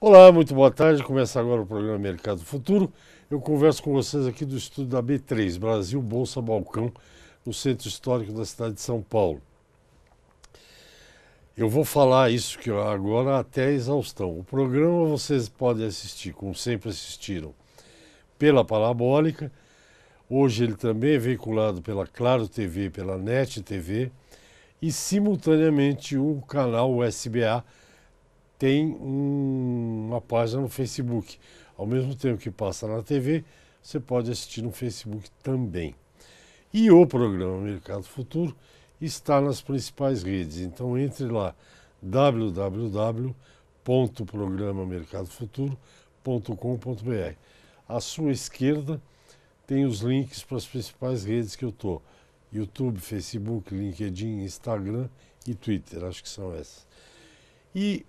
Olá, muito boa tarde. Começa agora o programa Mercado Futuro. Eu converso com vocês aqui do estúdio da B3, Brasil Bolsa Balcão, no centro histórico da cidade de São Paulo. Eu vou falar isso que agora até a exaustão. O programa vocês podem assistir, como sempre assistiram, pela Parabólica. Hoje ele também é veiculado pela Claro TV, pela NET TV e simultaneamente o canal USBA tem uma página no Facebook. Ao mesmo tempo que passa na TV, você pode assistir no Facebook também. E o programa Mercado Futuro está nas principais redes. Então entre lá, www.programamercadofuturo.com.br. À sua esquerda tem os links para as principais redes que eu estou. YouTube, Facebook, LinkedIn, Instagram e Twitter, acho que são essas. E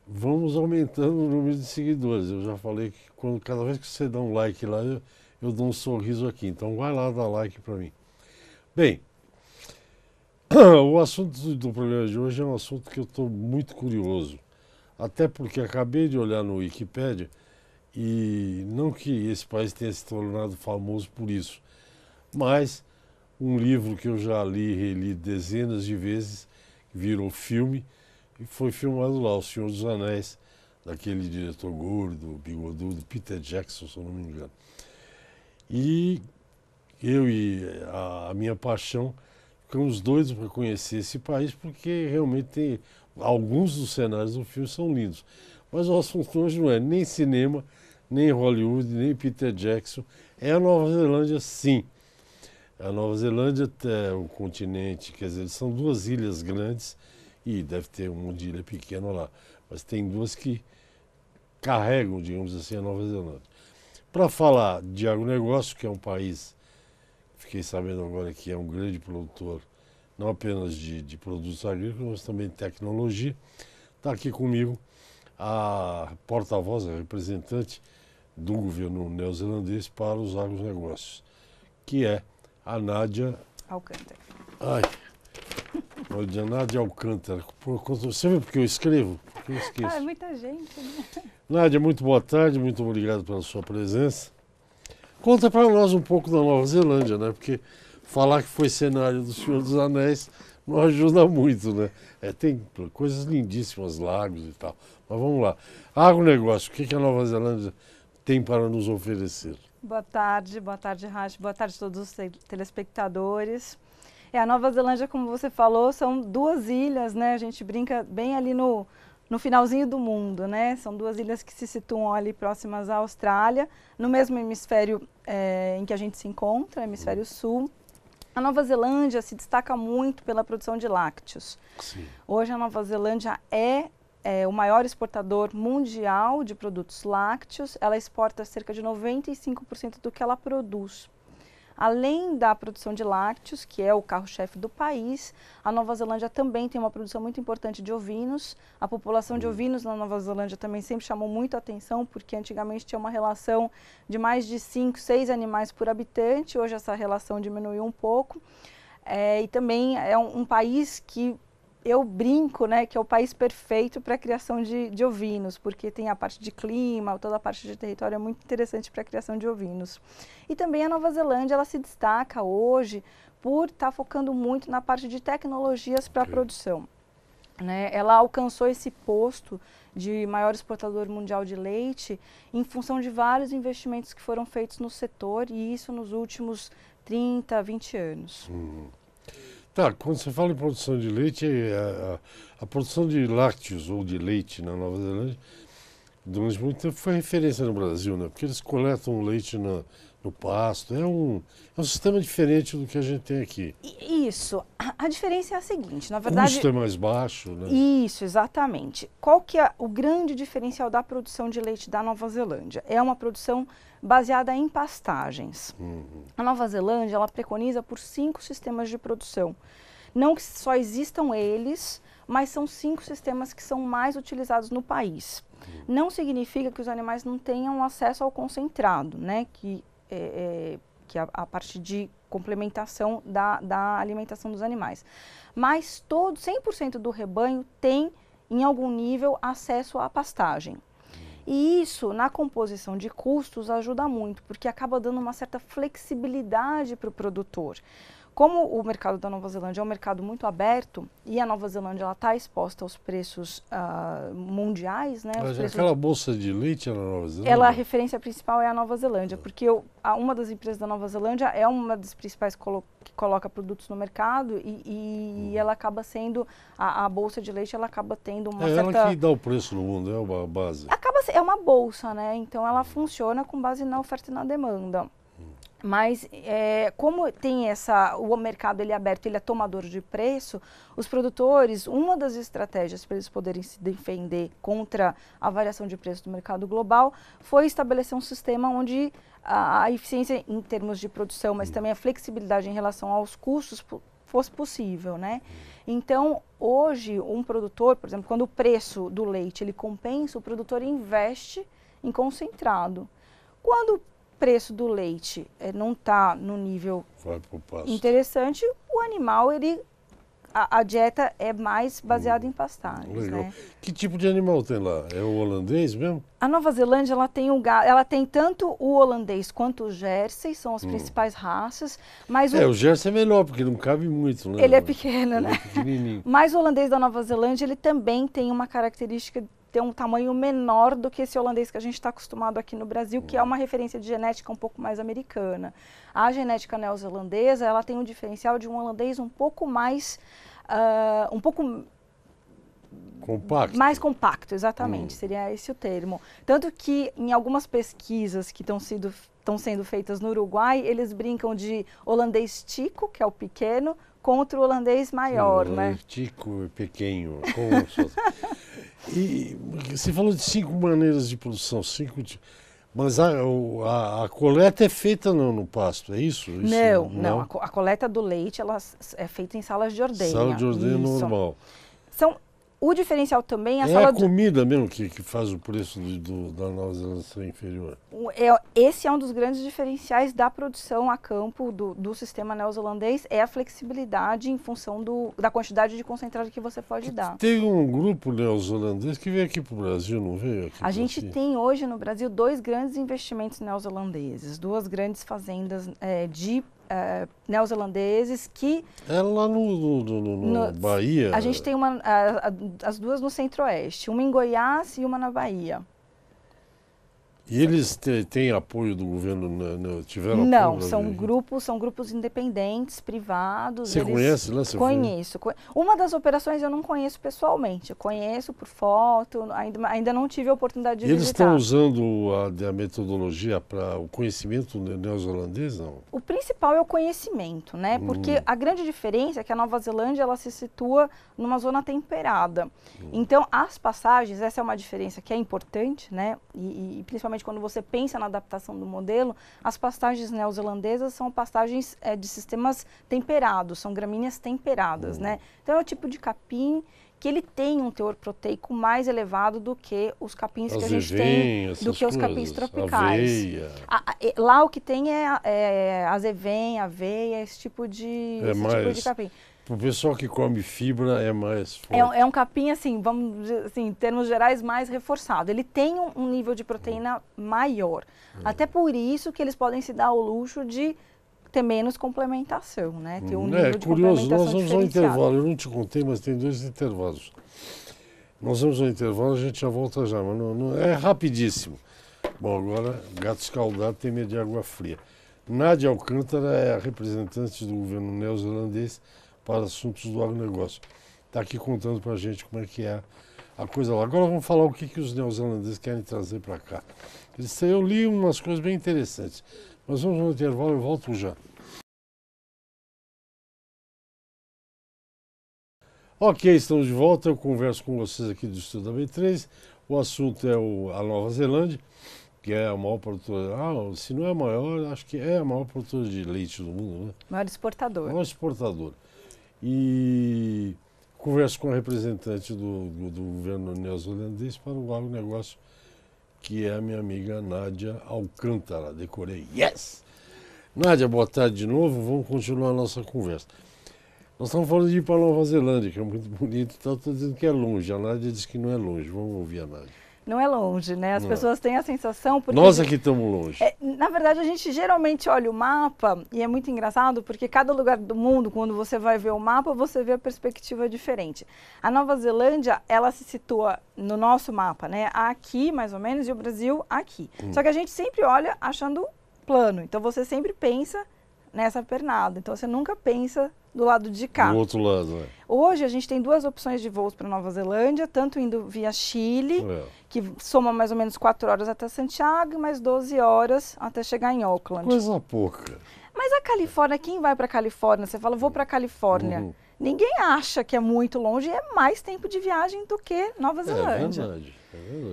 vamos aumentando o número de seguidores. Eu já falei que cada vez que você dá um like lá, eu dou um sorriso aqui. Então vai lá dar like para mim. Bem, o assunto do programa de hoje é um assunto que eu estou muito curioso. Até porque acabei de olhar no Wikipedia e não que esse país tenha se tornado famoso por isso, mas um livro que eu já li e reli dezenas de vezes, virou filme, e foi filmado lá, O Senhor dos Anéis, daquele diretor gordo, bigodudo, Peter Jackson, se eu não me engano. E eu e a minha paixão ficamos doidos para conhecer esse país, porque realmente tem alguns dos cenários do filme são lindos. Mas o assunto hoje não é nem cinema, nem Hollywood, nem Peter Jackson. É a Nova Zelândia, sim. A Nova Zelândia é um continente, quer dizer, são duas ilhas grandes, e deve ter um monte de ilha pequena lá, mas tem duas que carregam, digamos assim, a Nova Zelândia. Para falar de agronegócio, que é um país, fiquei sabendo agora que é um grande produtor, não apenas de produtos agrícolas, mas também de tecnologia, está aqui comigo a porta-voz, a representante do governo neozelandês para os agronegócios, que é a Nádia Alcântara. Nádia Alcântara. Você vê porque eu escrevo? Porque eu esqueço. É muita gente, né? Nádia, muito boa tarde, muito obrigado pela sua presença. Conta para nós um pouco da Nova Zelândia, né? Porque falar que foi cenário do Senhor dos Anéis não ajuda muito, né? Tem coisas lindíssimas, lagos e tal. Mas vamos lá. Agronegócio, o que a Nova Zelândia tem para nos oferecer? Boa tarde, Rach, boa tarde a todos os telespectadores. A Nova Zelândia, como você falou, são duas ilhas, né? A gente brinca bem ali no finalzinho do mundo, né? São duas ilhas que se situam ali próximas à Austrália, no mesmo hemisfério em que a gente se encontra, hemisfério sul. A Nova Zelândia se destaca muito pela produção de lácteos. Sim. Hoje a Nova Zelândia é o maior exportador mundial de produtos lácteos. Ela exporta cerca de 95% do que ela produz. Além da produção de lácteos, que é o carro-chefe do país, a Nova Zelândia também tem uma produção muito importante de ovinos. A população de ovinos na Nova Zelândia também sempre chamou muito a atenção, porque antigamente tinha uma relação de mais de 5, 6 animais por habitante. Hoje essa relação diminuiu um pouco. E também é um país que eu brinco, né, que é o país perfeito para a criação de ovinos, porque tem a parte de clima, toda a parte de território é muito interessante para a criação de ovinos. E também a Nova Zelândia, ela se destaca hoje por estar focando muito na parte de tecnologias para a produção, né? Ela alcançou esse posto de maior exportador mundial de leite em função de vários investimentos que foram feitos no setor, e isso nos últimos 30, 20 anos. Tá, quando você fala em produção de leite, a produção de lácteos ou de leite na Nova Zelândia, durante muito tempo foi referência no Brasil, né? Porque eles coletam o leite no pasto. É um sistema diferente do que a gente tem aqui. Isso. A diferença é a seguinte, na verdade... O custo é mais baixo, né? Isso, exatamente. Qual que é o grande diferencial da produção de leite da Nova Zelândia? É uma produção baseada em pastagens. A Nova Zelândia, ela preconiza por 5 sistemas de produção. Não que só existam eles, mas são 5 sistemas que são mais utilizados no país. Não significa que os animais não tenham acesso ao concentrado, né? Que é a parte de complementação da alimentação dos animais. Mas 100% do rebanho tem, em algum nível, acesso à pastagem. E isso, na composição de custos, ajuda muito, porque acaba dando uma certa flexibilidade para o produtor. Como o mercado da Nova Zelândia é um mercado muito aberto e a Nova Zelândia está exposta aos preços mundiais, né? Mas aquela bolsa de leite é na Nova Zelândia? Ela, a referência principal é a Nova Zelândia, porque uma das empresas da Nova Zelândia é uma das principais que coloca produtos no mercado e ela acaba sendo, a bolsa de leite, ela acaba tendo uma certa... ela que dá o preço no mundo, é uma base. É uma bolsa, né? Então ela funciona com base na oferta e na demanda. Mas como tem o mercado ele é aberto, ele é tomador de preço, os produtores, uma das estratégias para eles poderem se defender contra a variação de preço do mercado global foi estabelecer um sistema onde a eficiência em termos de produção, mas também a flexibilidade em relação aos custos fosse possível, né? Então, hoje, um produtor, por exemplo, quando o preço do leite ele compensa, o produtor investe em concentrado. Quando preço do leite não está no nível interessante, o animal, a dieta é mais baseada em pastagens. Legal. Né? Que tipo de animal tem lá? É o holandês mesmo? A Nova Zelândia ela tem tanto o holandês quanto o Jersey, são as principais raças. Mas o Jersey é melhor, porque não cabe muito, né? Ele é pequeno, né? É pequenininho. Mas o holandês da Nova Zelândia, ele também tem uma característica ter um tamanho menor do que esse holandês que a gente está acostumado aqui no Brasil, que é uma referência de genética um pouco mais americana. A genética neozelandesa, ela tem um diferencial de um holandês um pouco mais, compacto. Mais compacto, exatamente, seria esse o termo. Tanto que em algumas pesquisas que estão sendo feitas no Uruguai, eles brincam de holandês tico, que é o pequeno, contra o holandês maior, né? Tico e pequeno. E você falou de 5 maneiras de produção, mas a coleta é feita no pasto, é isso? Não. A coleta do leite ela é feita em salas de ordenha. Sala de ordenha normal. O diferencial também é a comida mesmo que faz o preço da Nova Zelândia ser inferior. Esse é um dos grandes diferenciais da produção a campo do sistema neozelandês, é a flexibilidade em função da quantidade de concentrado que você pode dar. Tem um grupo neozelandês que veio aqui para o Brasil, não veio? A gente tem hoje no Brasil 2 grandes investimentos neozelandeses, 2 grandes fazendas de neozelandeses que... É lá no Bahia? A gente tem as 2 no Centro-Oeste, uma em Goiás e uma na Bahia. E eles têm apoio do governo? Tiveram Não, apoio são grupos independentes, privados. Você conhece lá? Conheço. Uma das operações eu não conheço pessoalmente, eu conheço por foto, ainda não tive a oportunidade de visitar. Eles estão usando a metodologia para o conhecimento neozelandês, não? O principal é o conhecimento, né? Porque a grande diferença é que a Nova Zelândia ela se situa numa zona temperada. Então, as pastagens, essa é uma diferença que é importante, né? E principalmente quando você pensa na adaptação do modelo, as pastagens neozelandesas são pastagens de sistemas temperados, são gramíneas temperadas, né? Então é o tipo de capim que ele tem um teor proteico mais elevado do que os capins que a gente tem, do que os capins tropicais. Aveia. Lá o que tem é azevém, aveia, esse tipo de capim. Para o pessoal que come fibra é mais forte. É um capim, assim, vamos dizer assim, em termos gerais, mais reforçado. Ele tem um nível de proteína maior. Até por isso que eles podem se dar o luxo de ter menos complementação, né? Ter um nível de curioso, complementação nós vamos ao intervalo. Eu não te contei, mas tem 2 intervalos. Nós vamos ao intervalo, a gente já volta já, mas é rapidíssimo. Bom, agora, gato escaldado tem medo de água fria. Nádia Alcântara é a representante do governo neozelandês para assuntos do agronegócio. Está aqui contando para a gente como é que é a coisa lá. Agora vamos falar o que os neozelandeses querem trazer para cá. Eu li umas coisas bem interessantes. Mas vamos no intervalo, eu volto já. Ok, estamos de volta. Eu converso com vocês aqui do Estúdio da B3. O assunto é a Nova Zelândia, que é a maior produtora, se não é a maior, acho que é a maior produtora de leite do mundo, né? Maior exportador. Maior exportador. E converso com a representante do governo neozelandês para o agronegócio, que é a minha amiga Nádia Alcântara. Decorei. Yes! Nádia, boa tarde de novo. Vamos continuar a nossa conversa. Nós estamos falando de ir para a Nova Zelândia, que é muito bonito, então estou dizendo que é longe. A Nádia diz que não é longe. Vamos ouvir a Nádia. Não é longe, né? As Não. pessoas têm a sensação... Porque Nós aqui estamos longe. Na verdade, a gente geralmente olha o mapa, e é muito engraçado, porque cada lugar do mundo, quando você vai ver o mapa, você vê a perspectiva diferente. A Nova Zelândia, ela se situa no nosso mapa, né? Aqui, mais ou menos, e o Brasil aqui. Só que a gente sempre olha achando plano. Então, você sempre pensa nessa pernada. Então, você nunca pensa do lado de cá. Do outro lado, né? Hoje, a gente tem 2 opções de voos para Nova Zelândia, tanto indo via Chile, que soma mais ou menos 4 horas até Santiago, e mais 12 horas até chegar em Auckland. Coisa pouca. Mas a Califórnia, quem vai para a Califórnia? Você fala, vou para a Califórnia. Ninguém acha que é muito longe, é mais tempo de viagem do que Nova Zelândia. É verdade.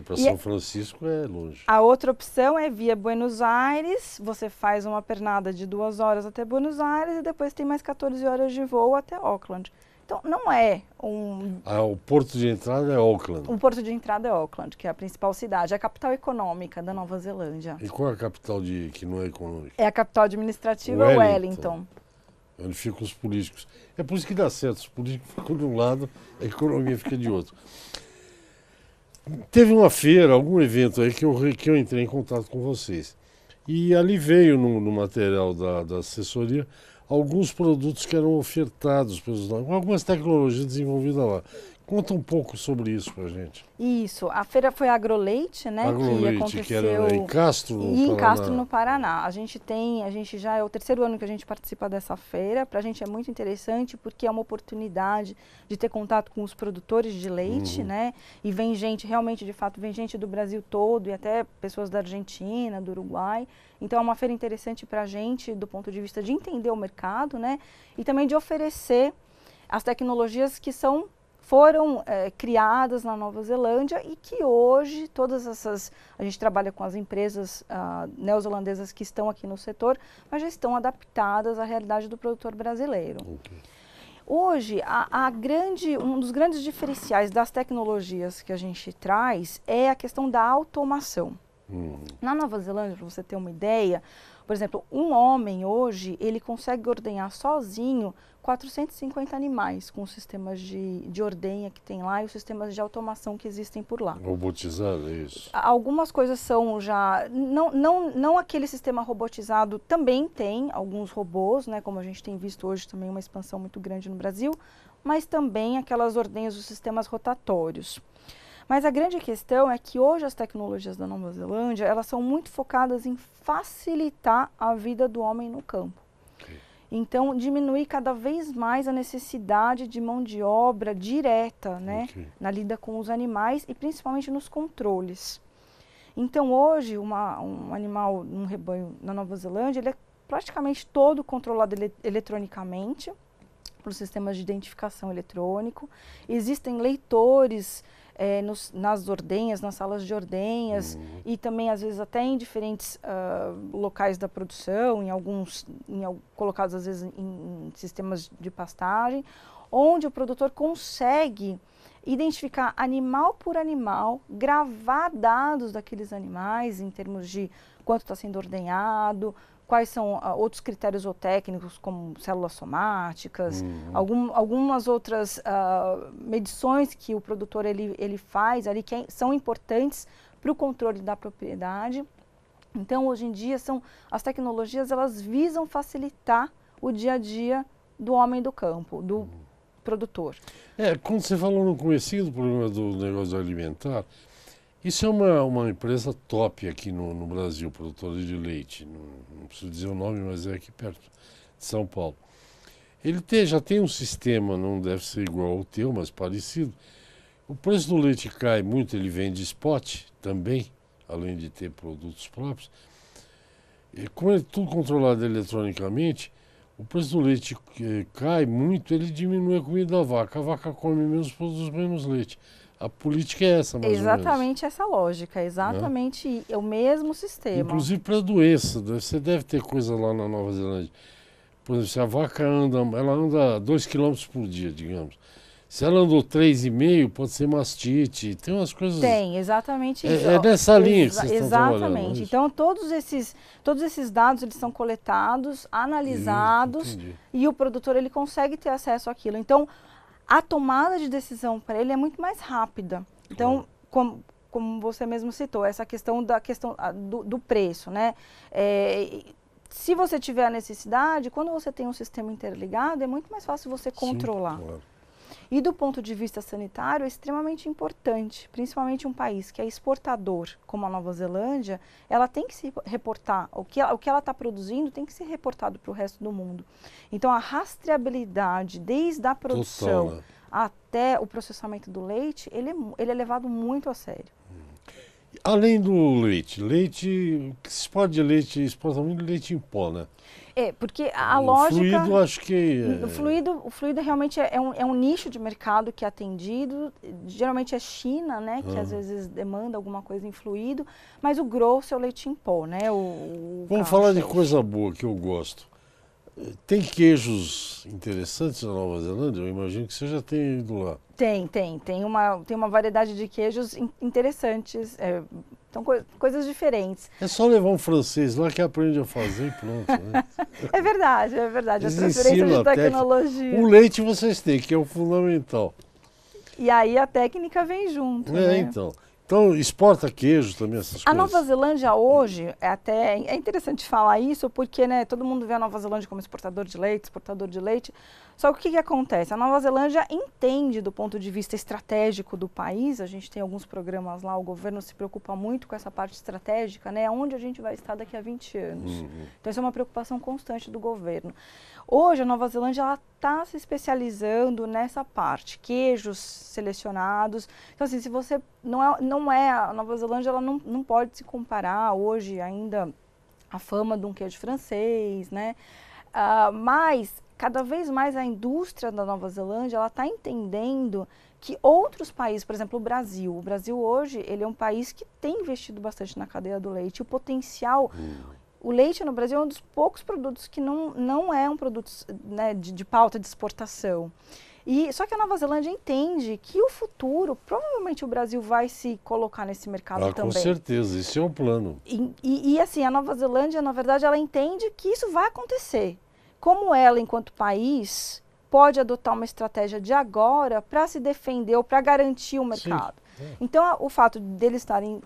Para São Francisco é longe. A outra opção é via Buenos Aires, você faz uma pernada de 2 horas até Buenos Aires e depois tem mais 14 horas de voo até Auckland. Então, não é o porto de entrada é Auckland. O porto de entrada é Auckland, que é a principal cidade, é a capital econômica da Nova Zelândia. E qual é a capital que não é econômica? É a capital administrativa, Wellington. Onde ficam os políticos. É por isso que dá certo, os políticos ficam de um lado, a economia fica de outro. Teve uma feira, algum evento aí que eu entrei em contato com vocês. E ali veio no material da assessoria alguns produtos que eram ofertados pelos algumas tecnologias desenvolvidas lá. Conta um pouco sobre isso pra gente. Isso, a feira foi Agroleite, né? Agroleite, que aconteceu que era em Castro, no Paraná. Em Castro, no Paraná. A gente já é o 3º ano que a gente participa dessa feira. Pra gente é muito interessante porque é uma oportunidade de ter contato com os produtores de leite, né? E vem gente, realmente, de fato, vem gente do Brasil todo e até pessoas da Argentina, do Uruguai. Então é uma feira interessante pra gente do ponto de vista de entender o mercado, né? E também de oferecer as tecnologias que foram criadas na Nova Zelândia e que hoje todas essas, a gente trabalha com as empresas neozelandesas que estão aqui no setor, mas já estão adaptadas à realidade do produtor brasileiro. Hoje, um dos grandes diferenciais das tecnologias que a gente traz é a questão da automação. Na Nova Zelândia, para você ter uma ideia, por exemplo, um homem hoje, ele consegue ordenhar sozinho 450 animais com os sistemas de ordenha que tem lá e os sistemas de automação que existem por lá. Robotizado, é isso? Algumas coisas são já... Não aquele sistema robotizado, também tem alguns robôs, né, como a gente tem visto hoje também uma expansão muito grande no Brasil, mas também aquelas ordenhas dos sistemas rotatórios. Mas a grande questão é que hoje as tecnologias da Nova Zelândia, elas são muito focadas em facilitar a vida do homem no campo. Então, diminuir cada vez mais a necessidade de mão de obra direta, né, na lida com os animais e principalmente nos controles. Então, hoje, um animal, um rebanho na Nova Zelândia, ele é praticamente todo controlado eletronicamente, por sistemas de identificação eletrônico. Existem leitores nas ordenhas, nas salas de ordenhas e também às vezes até em diferentes locais da produção, colocados às vezes em sistemas de pastagem, onde o produtor consegue identificar animal por animal, gravar dados daqueles animais em termos de quanto está sendo ordenhado, quais são outros critérios zootécnicos, como células somáticas, algumas outras medições que o produtor ele faz ali, que são importantes para o controle da propriedade. Então, hoje em dia, as tecnologias elas visam facilitar o dia a dia do homem do campo, do produtor. Quando você falou no comecinho do problema do negócio alimentar, isso é uma empresa top aqui no Brasil, produtora de leite. Não preciso dizer o nome, mas é aqui perto de São Paulo. Ele já tem um sistema, não deve ser igual ao teu, mas parecido. O preço do leite cai muito, ele vende spot também, além de ter produtos próprios. E como é tudo controlado eletronicamente, o preço do leite cai muito, ele diminui a comida da vaca. A vaca come menos, produz menos leite. A política é essa, mais ou menos. Exatamente essa lógica, exatamente o mesmo sistema. Inclusive para doença, você deve ter coisa lá na Nova Zelândia. Por exemplo, se a vaca ela anda 2 km por dia, digamos. Se ela andou 3,5, pode ser mastite, tem umas coisas... Tem, exatamente isso. É nessa linha que vocês estão trabalhando. Exatamente. Então, todos esses dados, eles são coletados, analisados, e o produtor ele consegue ter acesso àquilo. Então, a tomada de decisão para ele é muito mais rápida. Então, como você mesmo citou, essa questão do preço, né? Se você tiver a necessidade, quando você tem um sistema interligado, é muito mais fácil você controlar. Sim, claro. E do ponto de vista sanitário, é extremamente importante, principalmente um país que é exportador, como a Nova Zelândia, ela tem que se reportar, o que ela está produzindo tem que ser reportado para o resto do mundo. Então, a rastreabilidade, desde a produção Total, né? até o processamento do leite, ele é levado muito a sério. Além do leite, o que se exporta de leite, exporta muito leite em pó, né? Porque a O lógica... fluido, acho que... O fluido realmente é um nicho de mercado que é atendido, geralmente é China, né, que às vezes demanda alguma coisa em fluido, mas o grosso é o leite em pó, né? Vamos falar de coisa boa que eu gosto. Tem queijos interessantes na Nova Zelândia? Eu imagino que você já tenha ido lá. Tem uma variedade de queijos interessantes, coisas diferentes. É só levar um francês lá que aprende a fazer e pronto, né? É verdade, Eles a transferência ensinam de a tecnologia. O leite vocês têm, que é o fundamental. E aí a técnica vem junto, né? Então. Então, exporta queijo também, essas coisas. A Nova Zelândia hoje, é interessante falar isso, porque né, todo mundo vê a Nova Zelândia como exportador de leite, só que o que acontece? A Nova Zelândia entende do ponto de vista estratégico do país, a gente tem alguns programas lá, o governo se preocupa muito com essa parte estratégica, né, onde a gente vai estar daqui a 20 anos. Então, isso é uma preocupação constante do governo. Hoje, a Nova Zelândia está se especializando nessa parte, queijos selecionados. Então, assim, se você a Nova Zelândia, ela não pode se comparar hoje ainda à fama de um queijo francês, né? Mas, cada vez mais a indústria da Nova Zelândia, ela está entendendo que outros países, por exemplo, o Brasil hoje, ele é um país que tem investido bastante na cadeia do leite. O potencial... O leite no Brasil é um dos poucos produtos que não é um produto, né, de pauta de exportação. Só que a Nova Zelândia entende que o futuro, provavelmente o Brasil vai se colocar nesse mercado também. Com certeza, isso é um plano. Assim, a Nova Zelândia, na verdade, ela entende que isso vai acontecer. Como ela, enquanto país, pode adotar uma estratégia de agora para se defender ou para garantir o mercado. Então, o fato deles estarem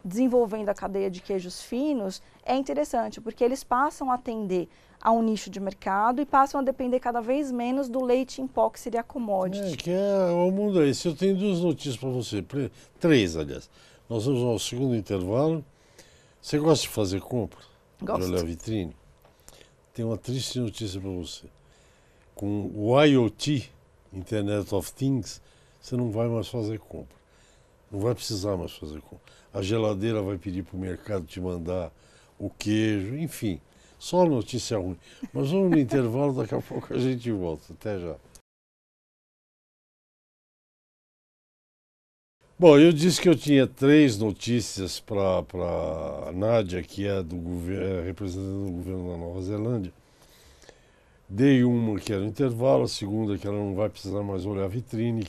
desenvolvendo a cadeia de queijos finos é interessante, porque eles passam a atender a um nicho de mercado e passam a depender cada vez menos do leite em pó, que seria a commodity. Que é o mundo aí. Se eu tenho duas notícias para você, três, aliás. Nós vamos ao segundo intervalo. Você gosta de fazer compra? Gosto. De olhar a vitrine? Tem uma triste notícia para você. Com o IoT, Internet of Things, você não vai mais fazer compra. Não vai precisar mais fazer compra. A geladeira vai pedir para o mercado te mandar o queijo, enfim. Só notícia ruim. Mas vamos no intervalo, daqui a pouco a gente volta. Até já. Bom, eu disse que eu tinha três notícias para a Nádia, que é do governo, representando o governo da Nova Zelândia. Dei uma que era no intervalo, a segunda que ela não vai precisar mais olhar a vitrine,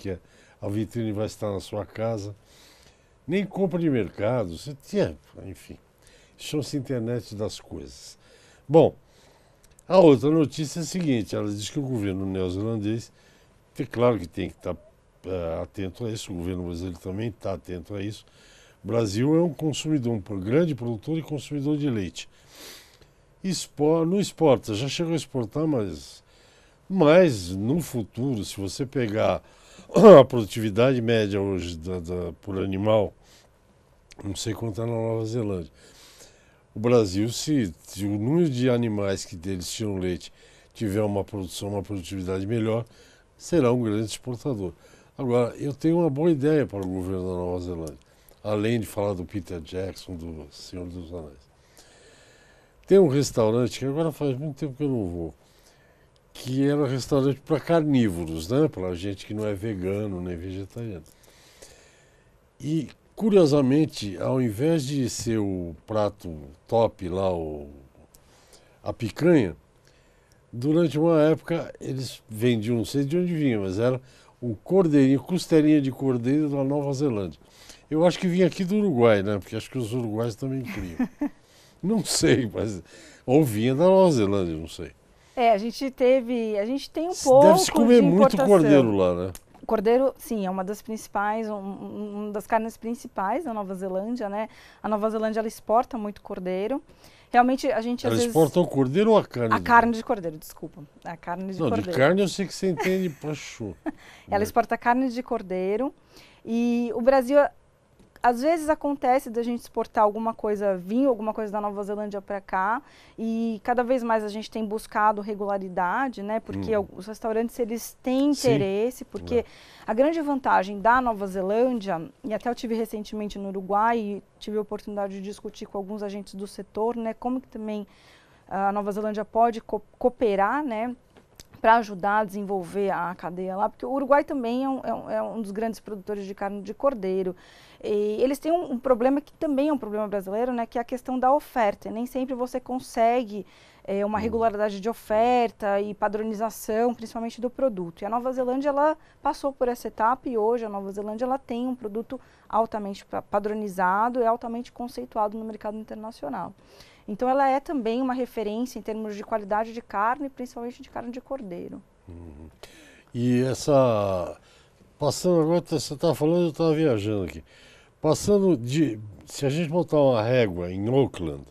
a vitrine vai estar na sua casa. Nem compra de mercado, você tinha, enfim. Chama-se internet das coisas. Bom, a outra notícia é a seguinte, ela diz que o governo neozelandês, claro que tem que estar atento a isso, o governo brasileiro também está atento a isso. O Brasil é um consumidor, um grande produtor e consumidor de leite. Não exporta, já chegou a exportar, mas no futuro, se você pegar a produtividade média hoje por animal, não sei quanto é na Nova Zelândia. O Brasil, se o número de animais que deles tiram leite tiver uma produtividade melhor, será um grande exportador. Agora, eu tenho uma boa ideia para o governo da Nova Zelândia, além de falar do Peter Jackson, do Senhor dos Anéis. Tem um restaurante, que agora faz muito tempo que eu não vou, que era um restaurante para carnívoros, né? Para gente que não é vegano nem vegetariano. E, curiosamente, ao invés de ser o prato top lá, a picanha, durante uma época eles vendiam, não sei de onde vinha, mas era um cordeirinho, costelinha de cordeiro da Nova Zelândia. Eu acho que vinha aqui do Uruguai, né? Porque acho que os uruguaios também criam. Não sei, mas... Ou vinha da Nova Zelândia, não sei. A gente tem um pouco Deve-se comer de muito importação. cordeiro lá, né? Cordeiro, sim, é uma das principais, uma das carnes principais da Nova Zelândia, né? A Nova Zelândia, ela exporta muito cordeiro. Realmente, a gente, às Ela vezes... exporta o cordeiro ou a carne? A carne de cordeiro, desculpa. A carne de Não, cordeiro. de carne eu sei que você entende, poxa. Ela exporta carne de cordeiro. E o Brasil, às vezes acontece da gente exportar alguma coisa, vinho, alguma coisa da Nova Zelândia para cá. E cada vez mais a gente tem buscado regularidade, né? Porque os restaurantes, eles têm interesse, porque a grande vantagem da Nova Zelândia, e até eu tive recentemente no Uruguai, e tive a oportunidade de discutir com alguns agentes do setor, né? Como que também a Nova Zelândia pode cooperar, né? Para ajudar a desenvolver a cadeia lá, porque o Uruguai também é um dos grandes produtores de carne de cordeiro. E eles têm um problema que também é um problema brasileiro, né, que é a questão da oferta. Nem sempre você consegue uma regularidade de oferta e padronização, principalmente do produto. E a Nova Zelândia, ela passou por essa etapa e hoje a Nova Zelândia, ela tem um produto altamente padronizado e altamente conceituado no mercado internacional. Então, ela é também uma referência em termos de qualidade de carne, principalmente de carne de cordeiro. E essa... Passando agora, você estava falando, eu estava viajando aqui. Passando de... Se a gente botar uma régua em Auckland,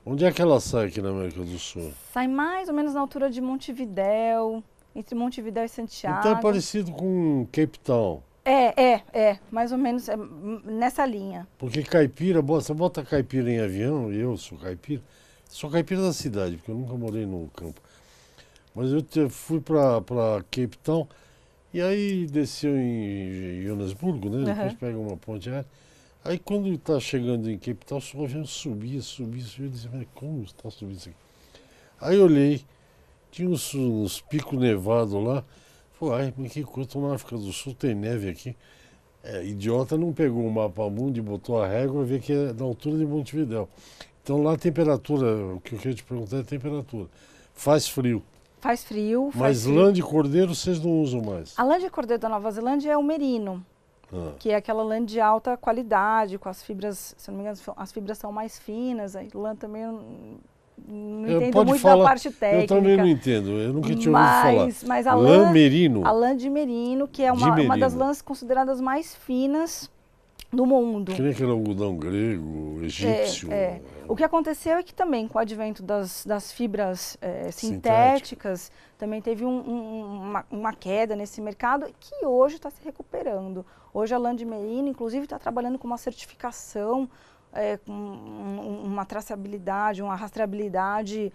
onde é que ela sai aqui na América do Sul? Sai mais ou menos na altura de Montevidéu, entre Montevidéu e Santiago. Então é parecido com Cape Town. Mais ou menos nessa linha. Porque caipira, você bota caipira em avião, e eu sou caipira da cidade, porque eu nunca morei no campo. Mas eu fui para Cape Town, e aí desceu em Joanesburgo, né? Depois pega uma ponte aérea. Aí quando está chegando em Cape Town, o avião subia, eu disse, mas como está subindo isso aqui? Aí eu olhei, tinha uns picos nevados lá. Falei, mas que coisa, estou na África do Sul, tem neve aqui. Idiota não pegou o mapa mundo e botou a régua e vê que é da altura de Montevidéu. Então lá a temperatura, o que eu queria te perguntar é a temperatura. Faz frio. Faz frio. Mas lã de cordeiro vocês não usam mais? A lã de cordeiro da Nova Zelândia é o merino, que é aquela lã de alta qualidade, com as fibras, se não me engano, as fibras são mais finas, a lã também não entendo muito da parte técnica. Eu também não entendo, eu nunca tinha ouvido falar. Mas a lã merino? A lã de merino, que é uma das lãs consideradas mais finas do mundo. Que nem aquele algodão grego, egípcio. O que aconteceu é que também, com o advento das fibras sintéticas, também teve uma queda nesse mercado que hoje está se recuperando. Hoje a lã de merino, inclusive, está trabalhando com uma certificação, com uma traçabilidade, uma rastreabilidade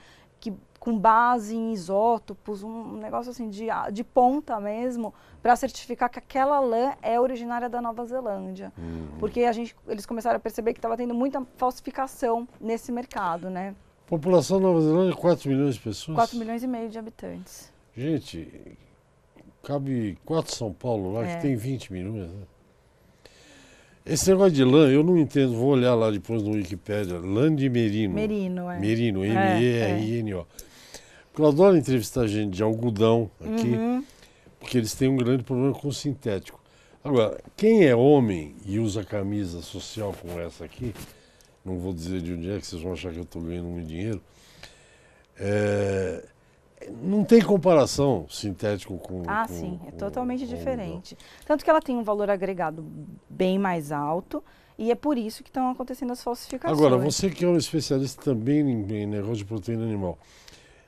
com base em isótopos, um negócio assim de ponta mesmo, para certificar que aquela lã é originária da Nova Zelândia. Porque eles começaram a perceber que estava tendo muita falsificação nesse mercado, né? População da Nova Zelândia, 4 milhões de pessoas? 4 milhões e meio de habitantes. Gente, cabe 4 São Paulo lá, que tem 20 milhões, né? Esse negócio de lã, eu não entendo, vou olhar lá depois no Wikipédia, lã de merino. Merino, Merino, M-E-R-I-N-O. Porque eu adoro entrevistar gente de algodão aqui, porque eles têm um grande problema com o sintético. Agora, quem é homem e usa camisa social como essa aqui, não vou dizer de onde é, que vocês vão achar que eu estou ganhando muito dinheiro, não tem comparação sintético com... Sim, é totalmente diferente. Tanto que ela tem um valor agregado bem mais alto e é por isso que estão acontecendo as falsificações. Agora, você que é um especialista também em negócio de proteína animal,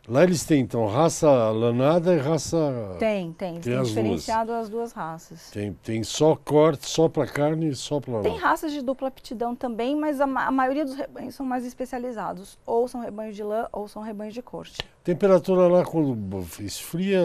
lá eles têm, então, raça lanada e raça... Tem diferenciado as duas raças. Tem só corte, só para carne e só para... Tem raças de dupla aptidão também, mas a maioria dos rebanhos são mais especializados. Ou são rebanhos de lã, ou são rebanhos de corte. Temperatura lá, quando esfria,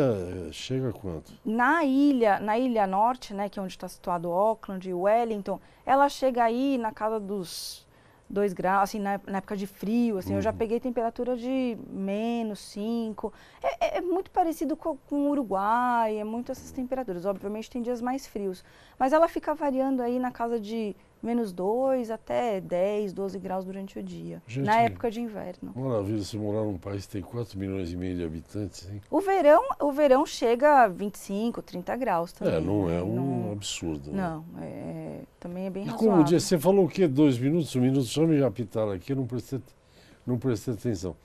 chega a quanto? Na ilha norte, né, que é onde está situado Auckland e Wellington, ela chega aí na casa dos 2 graus, assim, na época de frio, assim, eu já peguei temperatura de -5. É muito parecido com o Uruguai, é muito essas temperaturas. Obviamente tem dias mais frios, mas ela fica variando aí na casa de -2 até 10, 12 graus durante o dia, na época de inverno. Maravilha, você morar num país que tem 4 milhões e meio de habitantes, hein? O verão chega a 25, 30 graus também. Não é um absurdo. Né? Não, também é bem razoável. razoável. Como você falou o quê? 2 minutos? 1 minuto? Só me apitaram aqui, eu não prestei atenção.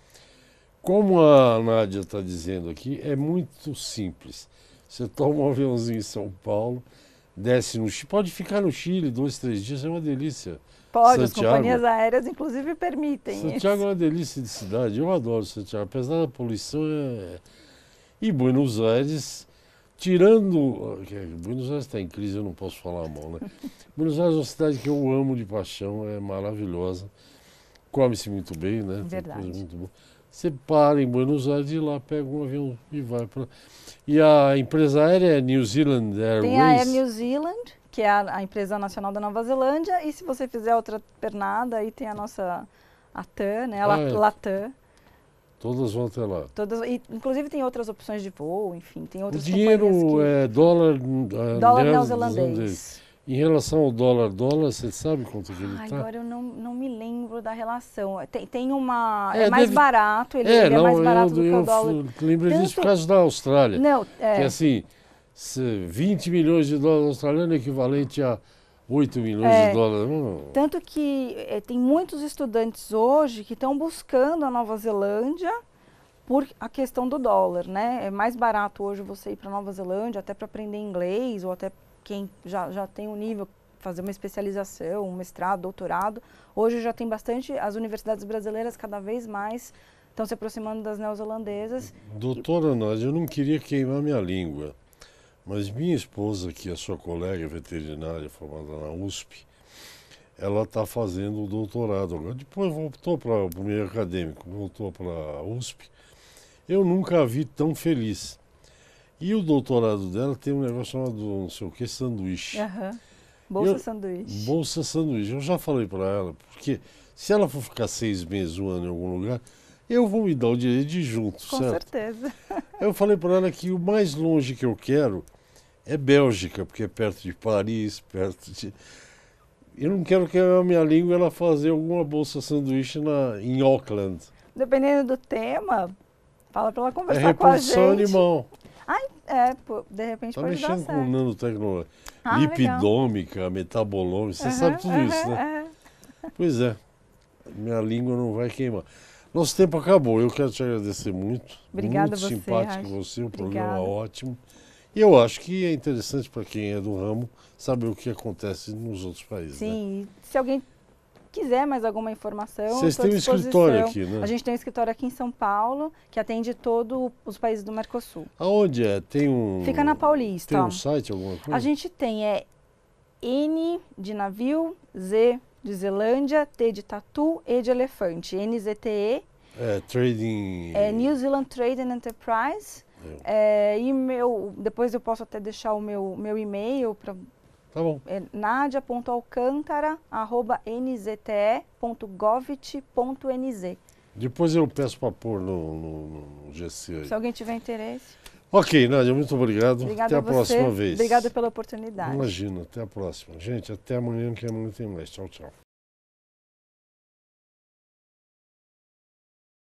Como a Nádia está dizendo aqui, é muito simples. Você toma um aviãozinho em São Paulo, desce no Chile, pode ficar no Chile 2, 3 dias, é uma delícia. Pode, as Santiago. companhias aéreas inclusive permitem Santiago é isso. uma delícia de cidade, eu adoro Santiago, apesar da poluição. E Buenos Aires, tirando. Buenos Aires está em crise, eu não posso falar mal, né? Buenos Aires é uma cidade que eu amo de paixão, é maravilhosa. Come-se muito bem, né? Tem Verdade. coisa muito boa. Você para em Buenos Aires e lá pega um avião e vai para. E a empresa aérea é New Zealand Airways. Tem a Air New Zealand, que é a empresa nacional da Nova Zelândia, e se você fizer outra pernada, aí tem a nossa TAM, né? A é. Latam. Todas vão até lá. Todas, e, inclusive tem outras opções de voo, enfim, tem O outras dinheiro companhias é dólar, dólar neozelandês. neozelandês. Em relação ao dólar, você sabe quanto que ele está? Agora eu não me lembro da relação. Tem uma. É, É mais deve- barato, ele é mais barato do que o dólar. Eu lembro disso por Tanto- causa da Austrália. Não, Que assim, 20 milhões de dólares australianos é equivalente a 8 milhões É. de dólares. tanto que tem muitos estudantes hoje que estão buscando a Nova Zelândia por a questão do dólar, né? É mais barato hoje você ir para Nova Zelândia, até para aprender inglês, ou até quem já tem um nível, fazer uma especialização, um mestrado, doutorado. Hoje já tem bastante, as universidades brasileiras cada vez mais estão se aproximando das neozelandesas. Doutora Nádia, eu não queria queimar minha língua, mas minha esposa, que é sua colega veterinária formada na USP, ela está fazendo o doutorado agora. Depois voltou para o meio acadêmico, voltou para a USP. Eu nunca a vi tão feliz. E o doutorado dela tem um negócio chamado, não sei o que, sanduíche. Aham. Bolsa Eu- sanduíche. Bolsa sanduíche. Eu já falei para ela, porque se ela for ficar 6 meses, um ano em algum lugar, eu vou me dar o direito de ir junto, Com certo? certeza. Eu falei para ela que o mais longe que eu quero é Bélgica, porque é perto de Paris, perto de... Eu não quero que a minha língua ela fazer alguma bolsa sanduíche em Auckland. Dependendo do tema, fala para ela É conversar com a reprodução gente. animal. Pô, de repente Está pode dar mexendo com certo. nanotecnologia. Ah, legal. Lipidômica, metabolômica, você Aham, sabe tudo isso, aham, né? aham. Pois é, minha língua não vai queimar. Nosso tempo acabou, eu quero te agradecer muito. Obrigada muito a você, simpático Raj. você, um programa Obrigada. ótimo. E eu acho que é interessante para quem é do ramo saber o que acontece nos outros países. Né? Sim, e se alguém quiser mais alguma informação, Vocês estou à têm um disposição. escritório aqui, né? A gente tem um escritório aqui em São Paulo, que atende todos os países do Mercosul. Aonde é? Tem um. Fica na Paulista. Tem ó. um site, alguma coisa? A gente tem N de navio, Z de Zelândia, T de tatu, E de elefante. NZTE, É, trading. New Zealand Trade and Enterprise. E depois eu posso até deixar o meu e-mail para Tá bom. nadia.alcântara@nzte.govt.nz. Depois eu peço para pôr no GC aí. Se alguém tiver interesse. Ok, Nádia, muito obrigado. Obrigada até a a você. próxima vez. Obrigada pela oportunidade. Imagina, até a próxima. Gente, até amanhã, que amanhã tem mais. Tchau, tchau.